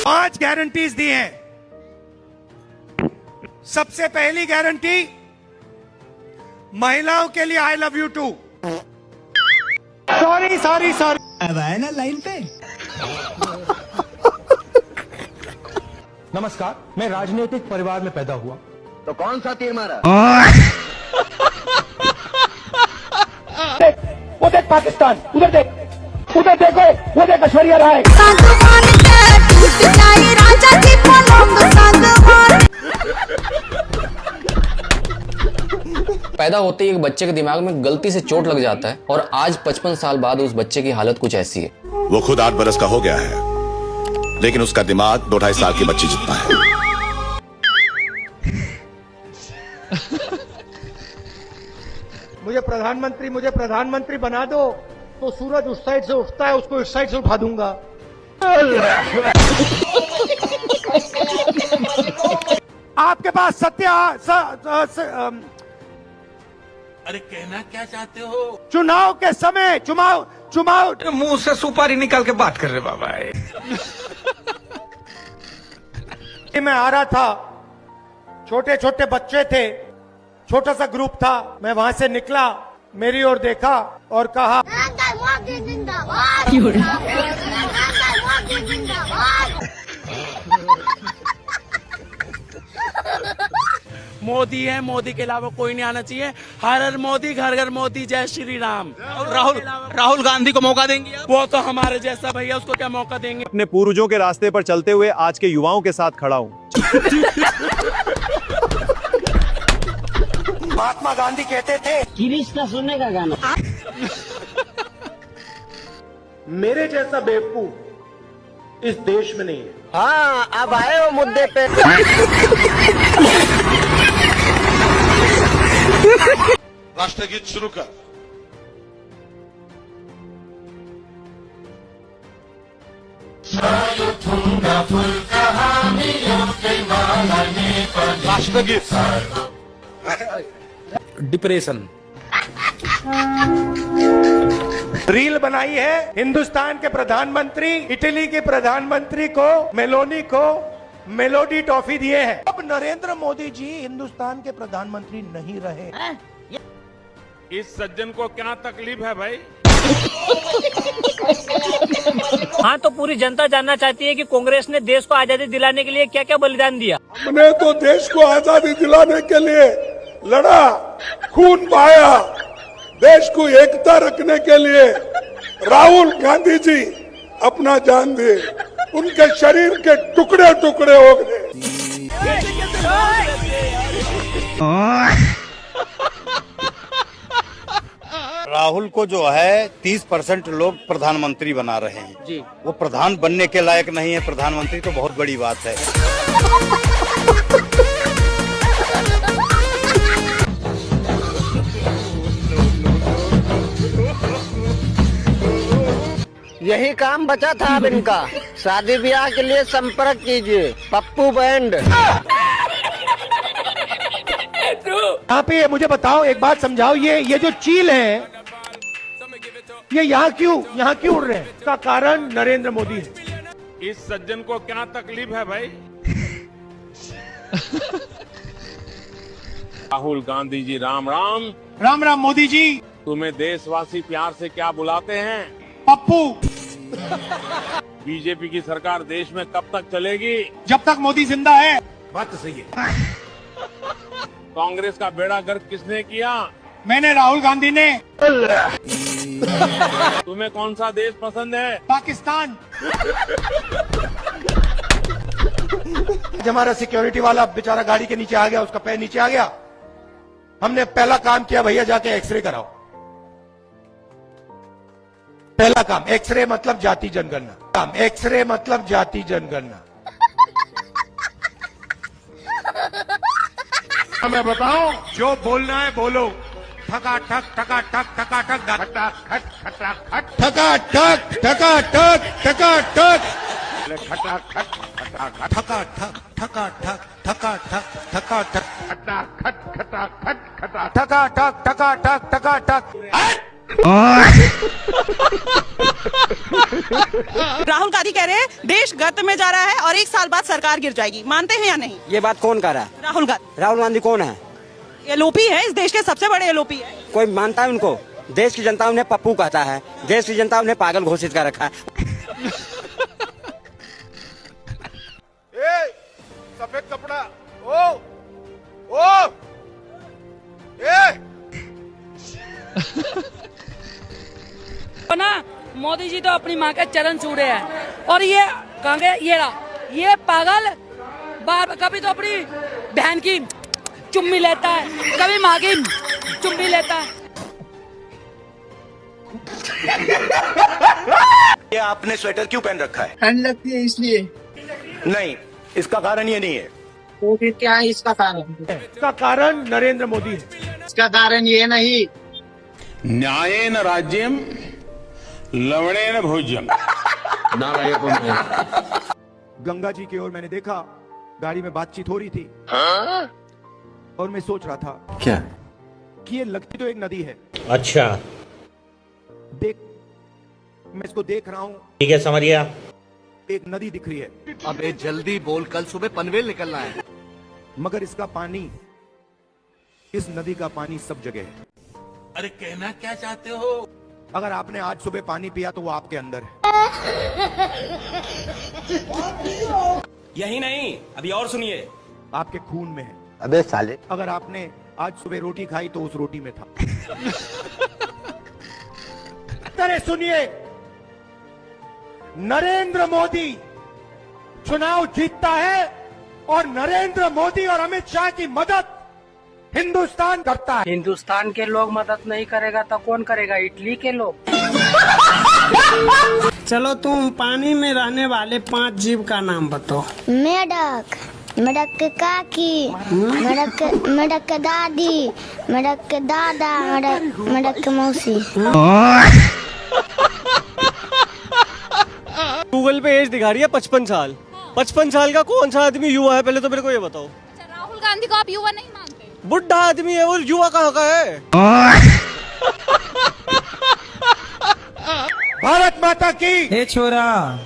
5 guarantees दी हैं। सबसे पहली गारंटी, महिलाओं के लिए I love you too. Sorry sorry sorry, अब आए ना लाइन पे। नमस्कार, मैं राजनीतिक परिवार में पैदा हुआ। तो कौन सा तीर मारा? वो देख पाकिस्तान, उधर देख, उधर देखो, वो देख ऐश्वर्या राय। पैदा होते ही एक बच्चे के दिमाग में गलती से चोट लग जाता है और आज 55 साल बाद उस बच्चे की हालत कुछ ऐसी है। वो खुद 8 बरस का हो गया है, लेकिन उसका दिमाग 2-2.5 साल की बच्ची जितना है। मुझे प्रधानमंत्री बना दो तो सूरज उस साइड से उठता है, उसको इस साइड से उठा दूंगा। आपके पास अरे कहना क्या चाहते हो? चुनाव के समय चुनाव मुंह से सुपारी निकाल के बात कर रहे बाबा। मैं आ रहा था, छोटे छोटे बच्चे थे, छोटा सा ग्रुप था। मैं वहां से निकला, मेरी ओर देखा और कहा, मोदी है, मोदी के अलावा कोई नहीं आना चाहिए। हर हर मोदी, घर घर मोदी, जय श्री राम। राहुल गांधी को मौका देंगे आप? वो तो हमारे जैसा भैया, उसको क्या मौका देंगे? अपने पूर्वजों के रास्ते पर चलते हुए आज के युवाओं के साथ खड़ा हूँ। महात्मा गांधी कहते थे, गिरीश का सुनने का गाना। मेरे जैसा बेवकूफ इस देश में नहीं है। हाँ, अब आए हो मुद्दे पे। राष्ट्रगीत शुरू कर। राष्ट्रगीत। डिप्रेशन। रील बनाई है हिंदुस्तान के प्रधानमंत्री, इटली के प्रधानमंत्री को, मेलोनी को मेलोडी टॉफी दिए हैं। अब नरेंद्र मोदी जी हिंदुस्तान के प्रधानमंत्री नहीं रहे। इस सज्जन को क्या तकलीफ है भाई? हाँ, तो पूरी जनता जानना चाहती है कि कांग्रेस ने देश को आजादी दिलाने के लिए क्या क्या बलिदान दिया। हमने तो देश को आजादी दिलाने के लिए लड़ा, खून बहाया, देश को एकता रखने के लिए राहुल गांधी जी अपना जान दिए, उनके शरीर के टुकड़े टुकड़े हो गए। राहुल को जो है 30% लोग प्रधानमंत्री बना रहे हैं जी, वो प्रधान बनने के लायक नहीं है। प्रधानमंत्री तो बहुत बड़ी बात है। यही काम बचा था अब इनका। शादी ब्याह के लिए संपर्क कीजिए पप्पू बैंड। यहाँ पे मुझे बताओ, एक बात समझाओ, ये जो चील है, ये यहाँ क्यों उड़ रहे हैं? इसका कारण नरेंद्र मोदी है। इस सज्जन को क्या तकलीफ है भाई? राहुल गांधी जी, राम राम। राम राम मोदी जी। तुम्हें देशवासी प्यार से क्या बुलाते हैं? पप्पू। बीजेपी की सरकार देश में कब तक चलेगी? जब तक मोदी जिंदा है। बात तो सही है। कांग्रेस का बेड़ा गर्क किसने किया? मैंने, राहुल गांधी ने। तुम्हें कौन सा देश पसंद है? पाकिस्तान। हमारा सिक्योरिटी वाला बेचारा गाड़ी के नीचे आ गया, उसका पैर नीचे आ गया। हमने पहला काम किया, भैया जाके एक्सरे कराओ। पहला काम, एक्सरे मतलब जाति जनगणना। एक्सरे मतलब जाति जनगणना। मैं बताऊं, जो बोलना है बोलो। ठका ठक ठका ठक ठका ठक खटा खट खटा खट ठका ठक ठका ठक ठका ठक खटा खट खटा खट ठका ठक ठका ठक ठका ठक ठका ठक खटा खट खटा खट खटा ठका ठक ठका ठक ठका ठक। राहुल गांधी कह रहे हैं देश गर्त में जा रहा है और 1 साल बाद सरकार गिर जाएगी, मानते हैं या नहीं? ये बात कौन कह रहा है? राहुल गांधी। राहुल गांधी कौन है? एलओपी है, इस देश के सबसे बड़े एलओपी है। कोई मानता है उनको? देश की जनता उन्हें पप्पू कहता है, देश की जनता उन्हें पागल घोषित कर रखा है। सफेद कपड़ा ओ ना मोदी जी तो अपनी माँ के चरण छू रहे हैं और ये कांग्रेस ये पागल बार कभी तो अपनी बहन की चुम्मी लेता है, कभी माँ की चुम्मी लेता है। ये आपने स्वेटर क्यों पहन रखा है? ठंड लगती है इसलिए। नहीं, इसका कारण ये नहीं है। तो फिर क्या है इसका कारण? इसका कारण नरेंद्र मोदी है। इसका कारण ये नहीं। न्यायेन राज्यम लवणेन भोज्यम। गंगा जी की ओर मैंने देखा, गाड़ी में बातचीत हो रही थी और मैं सोच रहा था क्या कि ये लगती तो एक नदी है। अच्छा, देख, मैं इसको देख रहा हूँ, ठीक है, समझ गया। एक नदी दिख रही है, अबे जल्दी बोल, कल सुबह पनवेल निकलना है। मगर इसका पानी, इस नदी का पानी सब जगह है। अरे कहना क्या चाहते हो? अगर आपने आज सुबह पानी पिया तो वो आपके अंदर है। यही नहीं, अभी और सुनिए, आपके खून में है। अबे साले। अगर आपने आज सुबह रोटी खाई तो उस रोटी में था। अरे सुनिए, नरेंद्र मोदी चुनाव जीतता है और नरेंद्र मोदी और अमित शाह की मदद हिंदुस्तान करता है। हिंदुस्तान के लोग मदद नहीं करेगा तो कौन करेगा? इटली के लोग। चलो तुम पानी में रहने वाले 5 जीव का नाम बताओ। मेढक, मेढक के काकी, मेढक के दादी, मेढक के दादा, मेढक के मौसी। गूगल पे एज दिखा रही है 55 साल। 55 साल का कौन सा आदमी युवा है, पहले तो मेरे को ये बताओ। राहुल गांधी को आप युवा नहीं मानते? बुढ़ा आदमी है वो, युवा कहाँ का है? भारत माता की। हे छोरा,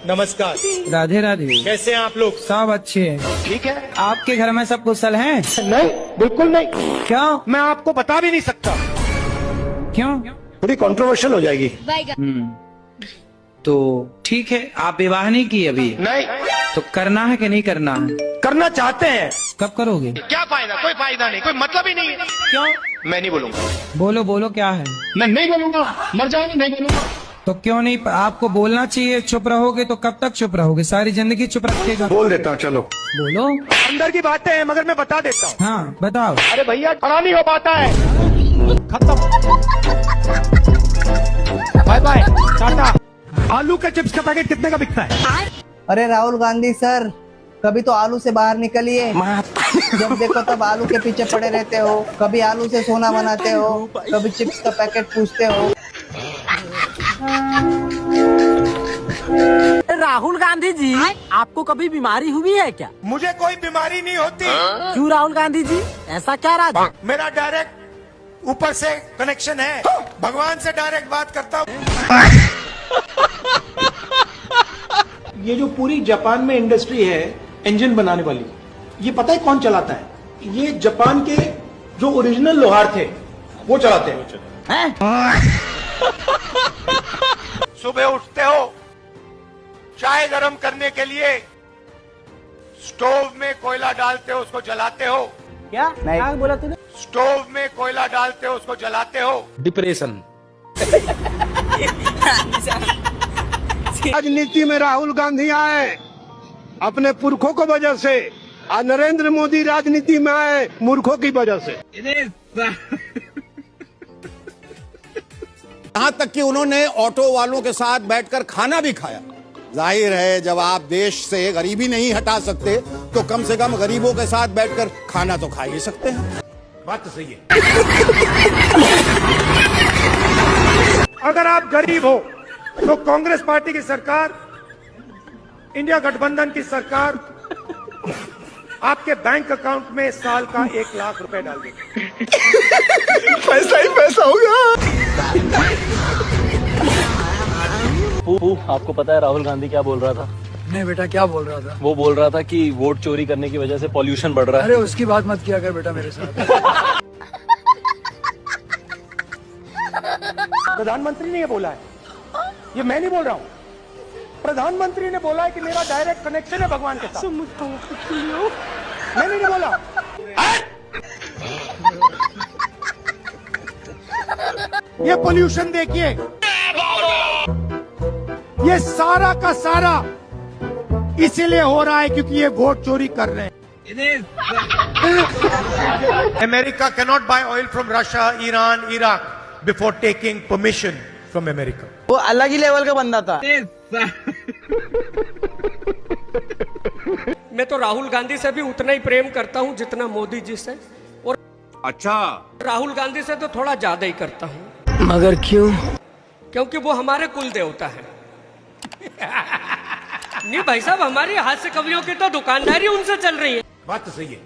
नमस्कार। राधे राधे। कैसे हैं आप लोग? सब अच्छे हैं। ठीक है। आपके घर में सब कुशल हैं? नहीं, बिल्कुल नहीं। क्यों? मैं आपको बता भी नहीं सकता। क्यों? थोड़ी कंट्रोवर्शियल हो जाएगी। तो ठीक है, आप विवाह नहीं की अभी? नहीं। तो करना है कि नहीं करना है? करना चाहते हैं। कब करोगे? क्या फायदा? कोई फायदा नहीं, कोई मतलब ही नहीं है। क्यों? मैं नहीं बोलूंगा। बोलो बोलो, क्या है? मैं नहीं बोलूंगा, मर जाऊंगा, नहीं बोलूंगा। तो क्यों नहीं? आपको बोलना चाहिए। चुप रहोगे तो कब तक चुप रहोगे? सारी जिंदगी चुप रखेगा। बोल देता हूँ, चलो। बोलो। अंदर की बातें हैं मगर मैं बता देता हूँ। हाँ बताओ। अरे भैया, खड़ा नहीं हो पाता है। खत्म। बाय बाय, टाटा। आलू के चिप्स का पैकेट कितने का बिकता है? अरे राहुल गांधी सर, कभी तो आलू से बाहर निकलिए। जब देखो तब आलू के पीछे पड़े रहते हो। कभी आलू से सोना बनाते हो, कभी चिप्स का पैकेट पूछते हो। राहुल गांधी जी, आपको कभी बीमारी हुई है क्या? मुझे कोई बीमारी नहीं होती। क्यों राहुल गांधी जी, ऐसा क्या राज? मेरा डायरेक्ट ऊपर से कनेक्शन है, भगवान से डायरेक्ट बात करता हूँ। ये जो पूरी जापान में इंडस्ट्री है इंजन बनाने वाली, ये पता है कौन चलाता है? ये जापान के जो ओरिजिनल लोहार थे वो चलाते हैं। सुबह उठते हो, चाय गरम करने के लिए स्टोव में कोयला डालते हो, उसको जलाते हो। क्या बोला तूने? स्टोव में कोयला डालते हो, उसको जलाते हो। डिप्रेशन। राजनीति में राहुल गांधी आए अपने पुरखों को वजह से, और नरेंद्र मोदी राजनीति में आए मूर्खों की वजह से। यहाँ तक कि उन्होंने ऑटो वालों के साथ बैठकर खाना भी खाया। जाहिर है, जब आप देश से गरीबी नहीं हटा सकते तो कम से कम गरीबों के साथ बैठकर खाना तो खा ही सकते हैं। बात तो सही है। अगर आप गरीब हो तो कांग्रेस पार्टी की सरकार, इंडिया गठबंधन की सरकार आपके बैंक अकाउंट में साल का 1 लाख रुपए डाल देगी। पैसा ही पैसा होगा। आपको पता है राहुल गांधी क्या बोल रहा था? नहीं बेटा, क्या बोल रहा था? वो बोल रहा था कि वोट चोरी करने की वजह से पॉल्यूशन बढ़ रहा है। अरे उसकी बात मत किया कर बेटा मेरे साथ। प्रधानमंत्री ने ये बोला है, ये मैं नहीं बोल रहा हूँ। प्रधानमंत्री ने बोला है कि मेरा डायरेक्ट कनेक्शन है भगवान के साथ। मैंने नहीं बोला। ये पोल्यूशन देखिए, ये सारा का सारा इसीलिए हो रहा है क्योंकि ये वोट चोरी कर रहे हैं। America cannot buy oil from Russia, Iran, Iraq before taking permission from America. वो अलग ही लेवल का बंदा था। मैं तो राहुल गांधी से भी उतना ही प्रेम करता हूँ जितना मोदी जी से, और अच्छा, राहुल गांधी से तो थोड़ा ज्यादा ही करता हूँ। मगर क्यों? क्योंकि वो हमारे कुल देवता है। नहीं भाई साहब, हमारी हास्य कवियों की तो दुकानदारी उनसे चल रही है। बात तो सही है।